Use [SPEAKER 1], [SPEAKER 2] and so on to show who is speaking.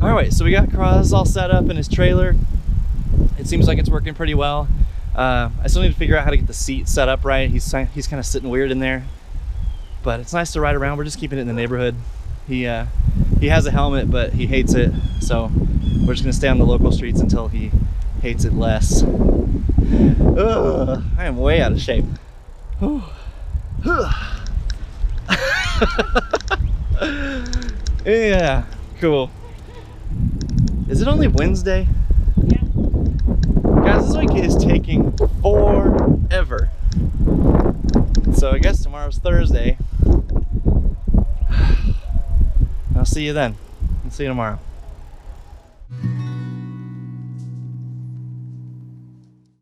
[SPEAKER 1] Alright, so we got Croz all set up in his trailer. It seems like it's working pretty well. I still need to figure out how to get the seat set up right. He's kind of sitting weird in there. But it's nice to ride around. We're just keeping it in the neighborhood. He has a helmet, but he hates it. So we're just gonna stay on the local streets until he hates it less. Ugh, I am way out of shape. Yeah, cool. Is it only Wednesday?
[SPEAKER 2] Yeah.
[SPEAKER 1] Guys, this week is taking forever. So I guess tomorrow's Thursday. I'll see you then. I'll see you tomorrow.